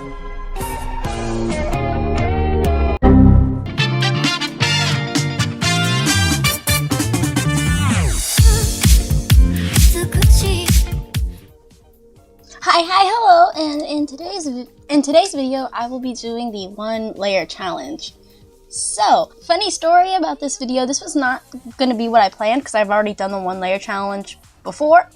Hi, hello, and in today's video, I will be doing the 1-layer challenge. So, funny story about this video, this was not going to be what I planned because I've already done the 1-layer challenge before,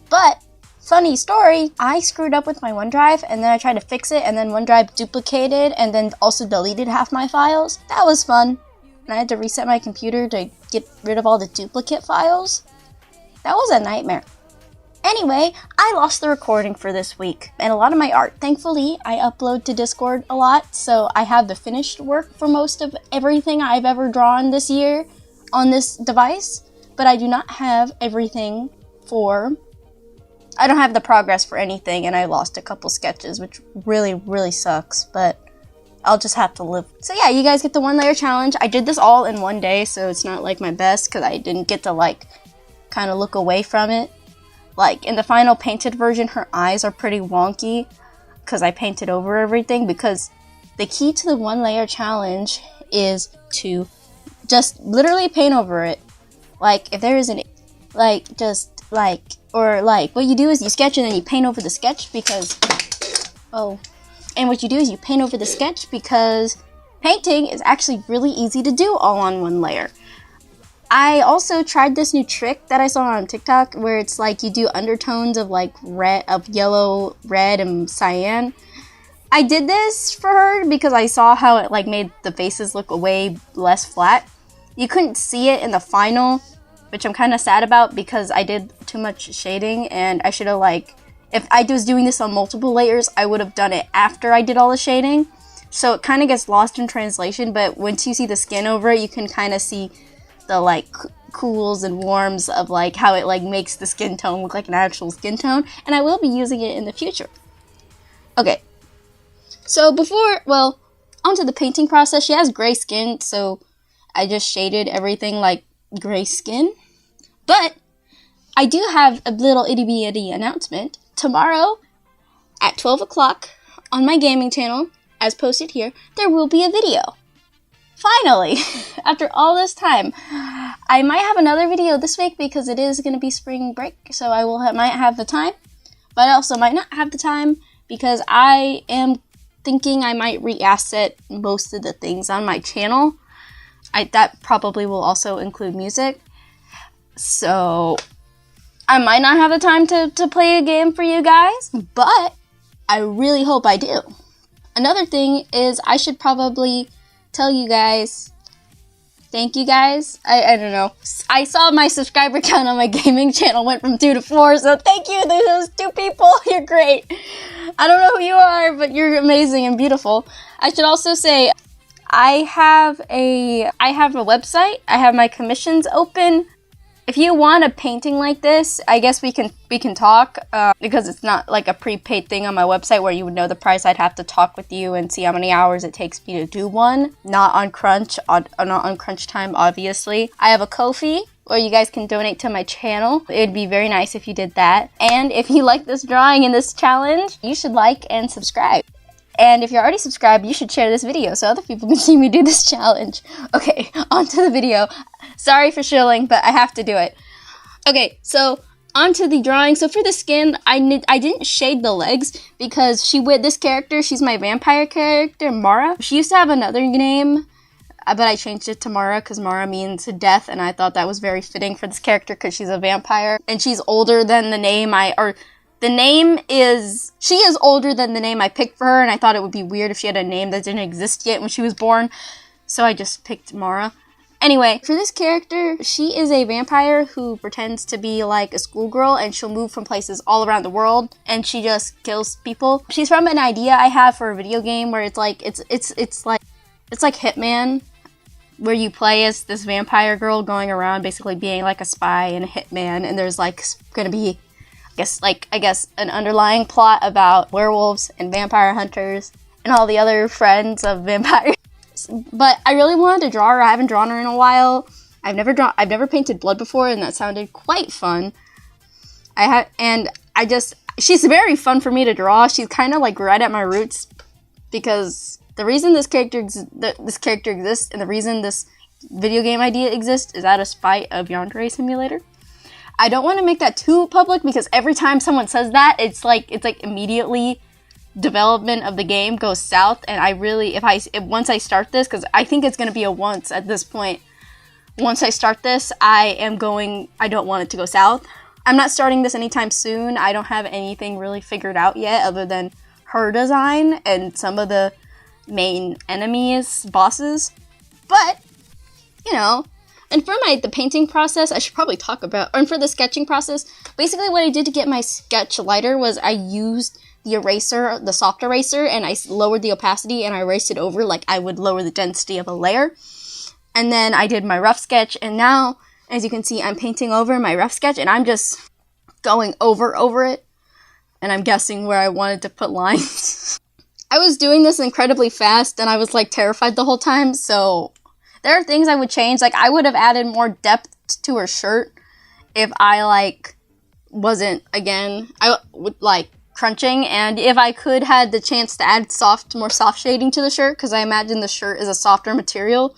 but funny story, I screwed up with my OneDrive and then I tried to fix it and then OneDrive duplicated and then also deleted half my files. That was fun. And I had to reset my computer to get rid of all the duplicate files. That was a nightmare. Anyway, I lost the recording for this week and a lot of my art. Thankfully, I upload to Discord a lot, so I have the finished work for most of everything I've ever drawn this year on this device, but I do not have everything I don't have the progress for anything, and I lost a couple sketches, which really sucks, but I'll just have to live. So yeah, you guys get the 1-layer challenge. I did this all in one day, so it's not like my best because I didn't get to kind of look away from it. In the final painted version, her eyes are pretty wonky because I painted over everything, because the key to the 1-layer challenge is to just literally paint over it. If there is what you do is you sketch and then you paint over the sketch because, and what you do is you paint over the sketch because painting is actually really easy to do all on 1 layer. I also tried this new trick that I saw on TikTok where it's you do undertones of yellow, red, and cyan. I did this for her because I saw how it made the faces look way less flat. You couldn't see it in the final, which I'm kind of sad about because I did too much shading and I should have if I was doing this on multiple layers, I would have done it after I did all the shading. So it kind of gets lost in translation, but once you see the skin over it, you can kind of see the cools and warms of how it makes the skin tone look like an actual skin tone, and I will be using it in the future. Okay, so onto the painting process. She has gray skin, so I just shaded everything gray skin. But I do have a little itty-bitty announcement. Tomorrow at 12 o'clock on my gaming channel, as posted here, there will be a video. Finally, after all this time, I might have another video this week because it is going to be spring break, so I might have the time, but I also might not have the time because I am thinking I might re-asset most of the things on my channel. That probably will also include music, so I might not have the time to play a game for you guys, but I really hope I do. Another thing is I should probably tell you guys, thank you guys. I don't know. I saw my subscriber count on my gaming channel went from 2 to 4, so thank you to those 2 people. You're great. I don't know who you are, but you're amazing and beautiful. I should also say I have a website. I have my commissions open. If you want a painting like this, I guess we can talk because it's not a prepaid thing on my website where you would know the price. I'd have to talk with you and see how many hours it takes me to do one. Not on crunch time, obviously. I have a Ko-fi where you guys can donate to my channel. It'd be very nice if you did that. And if you like this drawing and this challenge, you should like and subscribe. And if you're already subscribed, you should share this video so other people can see me do this challenge. Okay, on to the video. Sorry for shilling, but I have to do it. Okay, so on to the drawing. So for the skin, I didn't shade the legs because this character, she's my vampire character, Mara. She used to have another name, but I changed it to Mara because Mara means death, and I thought that was very fitting for this character because she's a vampire, and she's older than the name she is older than the name I picked for her, and I thought it would be weird if she had a name that didn't exist yet when she was born, so I just picked Mara. Anyway, for this character, she is a vampire who pretends to be a schoolgirl, and she'll move from places all around the world, and she just kills people. She's from an idea I have for a video game where it's like Hitman, where you play as this vampire girl going around basically being a spy and a hitman, and there's gonna be I guess an underlying plot about werewolves and vampire hunters and all the other friends of vampires. But I really wanted to draw her. I haven't drawn her in a while. I've never painted blood before, and that sounded quite fun. She's very fun for me to draw. She's kind of right at my roots because the reason this character exists and the reason this video game idea exists is out of spite of Yandere Simulator. I don't want to make that too public because every time someone says that, it's like immediately development of the game goes south. And I really, once I start this, because I think it's going to be a once at this point. Once I start this, I don't want it to go south. I'm not starting this anytime soon. I don't have anything really figured out yet other than her design and some of the main enemies, bosses. But, you know, and for the painting process, I should probably talk about, and for the sketching process, basically what I did to get my sketch lighter was I used the eraser, the soft eraser, and I lowered the opacity and I erased it over like I would lower the density of a layer. And then I did my rough sketch, and now, as you can see, I'm painting over my rough sketch, and I'm just going over it, and I'm guessing where I wanted to put lines. I was doing this incredibly fast, and I was, like, terrified the whole time, so there are things I would change. Like, I would have added more depth to her shirt if I, like, wasn't, again, crunching, and if I could had the chance to add more soft shading to the shirt, because I imagine the shirt is a softer material.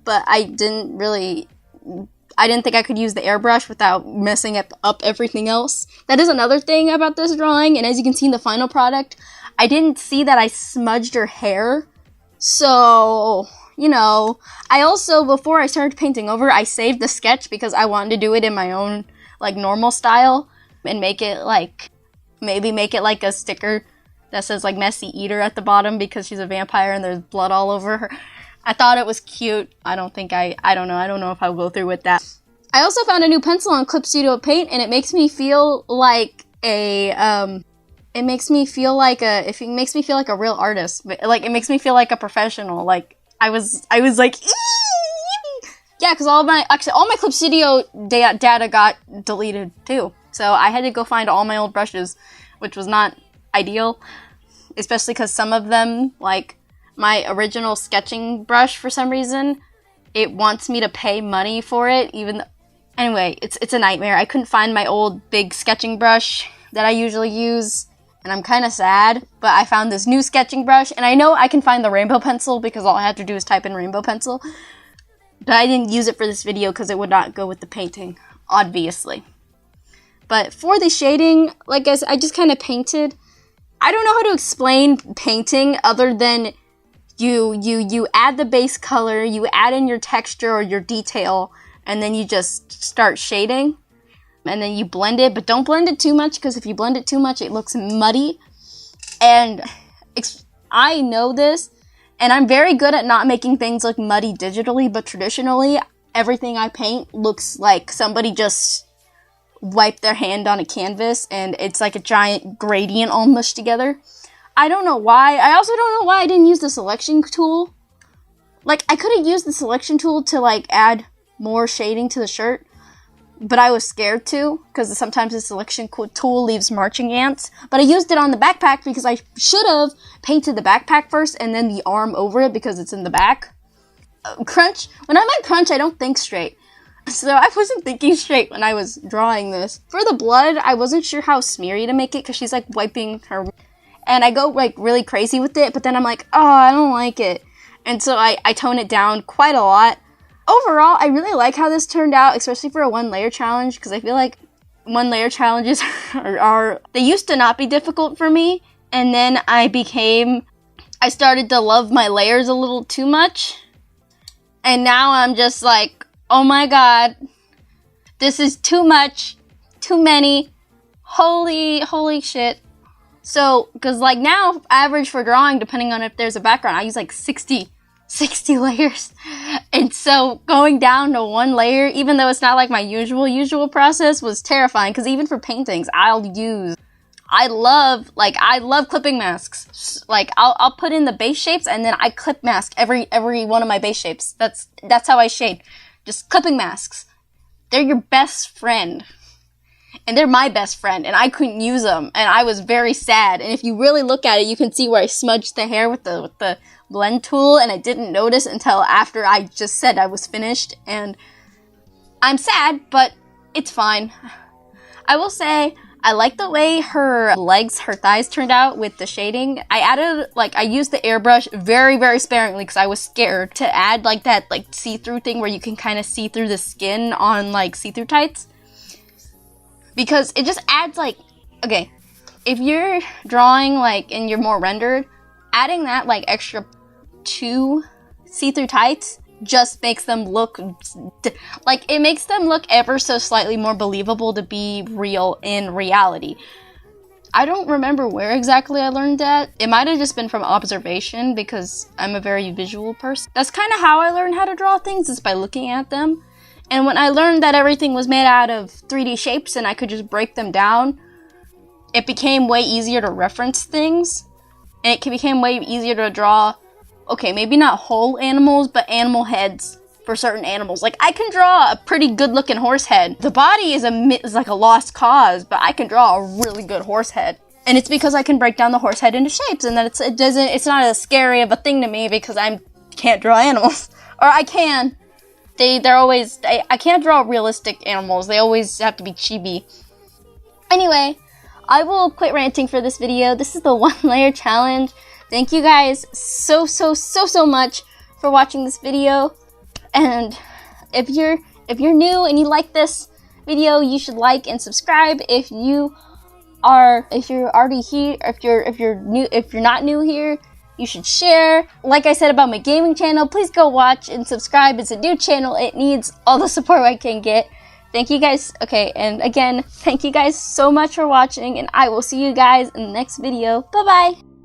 But I didn't think I could use the airbrush without messing up everything else. That is another thing about this drawing, and as you can see in the final product, I didn't see that I smudged her hair. So, you know, I also, before I started painting over, I saved the sketch because I wanted to do it in my own, like, normal style and make it like a sticker that says, like, Messy Eater at the bottom because she's a vampire and there's blood all over her. I thought it was cute. I don't know if I'll go through with that. I also found a new pencil on Clip Studio Paint, and it makes me feel like a real artist. Like, it makes me feel like a professional. Like, I was like, yeah, because all my Clip Studio data got deleted too. So I had to go find all my old brushes, which was not ideal, especially because some of them, like, my original sketching brush, for some reason, it wants me to pay money for it, anyway, it's a nightmare. I couldn't find my old big sketching brush that I usually use, and I'm kind of sad, but I found this new sketching brush, and I know I can find the rainbow pencil because all I have to do is type in rainbow pencil, but I didn't use it for this video because it would not go with the painting, obviously. But for the shading, like I just kind of painted. I don't know how to explain painting other than you add the base color, you add in your texture or your detail, and then you just start shading. And then you blend it, but don't blend it too much, because if you blend it too much, it looks muddy. And I know this, and I'm very good at not making things look muddy digitally, but traditionally, everything I paint looks like somebody just wiped their hand on a canvas, and it's like a giant gradient all mushed together. I don't know why. I also don't know why I didn't use the selection tool. Like, I could have used the selection tool to, like, add more shading to the shirt, but I was scared to, because sometimes the selection tool leaves marching ants. But I used it on the backpack because I should have painted the backpack first and then the arm over it because it's in the back. Crunch. When I'm at crunch, I don't think straight. So I wasn't thinking straight when I was drawing this. For the blood, I wasn't sure how smeary to make it because she's, like, wiping her... And I go, like, really crazy with it, but then I'm like, oh, I don't like it. And so I tone it down quite a lot. Overall, I really like how this turned out, especially for a one-layer challenge, because I feel like one-layer challenges they used to not be difficult for me, and then I started to love my layers a little too much. And now I'm just like, oh my god, this is too much, too many, holy shit. So, because, like, now, average for drawing, depending on if there's a background, I use, like, 60 layers. And so, going down to one layer, even though it's not, like, my usual process, was terrifying. Because even for paintings, I love clipping masks. Like, I'll put in the base shapes, and then I clip mask every one of my base shapes. That's how I shade. Just clipping masks. They're your best friend. And they're my best friend, and I couldn't use them, and I was very sad. And if you really look at it, you can see where I smudged the hair with the blend tool, and I didn't notice until after I just said I was finished, and I'm sad, but it's fine. I will say, I like the way her legs, her thighs turned out with the shading. I added, like, I used the airbrush very, very sparingly because I was scared to add, like, that, like, see-through thing where you can kind of see through the skin on, like, see-through tights. Because it just adds, like, okay, if you're drawing, like, and you're more rendered, adding that, like, extra 2 see-through tights just makes them look, like, it makes them look ever so slightly more believable to be real in reality. I don't remember where exactly I learned that. It might have just been from observation because I'm a very visual person. That's kind of how I learned how to draw things, is by looking at them. And when I learned that everything was made out of 3D shapes and I could just break them down, it became way easier to reference things. And it became way easier to draw, okay, maybe not whole animals, but animal heads for certain animals. Like, I can draw a pretty good-looking horse head. The body is like a lost cause, but I can draw a really good horse head. And it's because I can break down the horse head into shapes, and that it's not as scary of a thing to me because I can't draw animals. Or I can. I can't draw realistic animals. They always have to be chibi. Anyway, I will quit ranting for this video. This is the 1-layer challenge. Thank you guys so much for watching this video. And if you're new and you like this video, you should like and subscribe. If you're already here, if you're not new here, you should share. Like I said about my gaming channel, please go watch and subscribe. It's a new channel. It needs all the support I can get. Thank you guys. Okay, and again, thank you guys so much for watching, and I will see you guys in the next video. Bye-bye.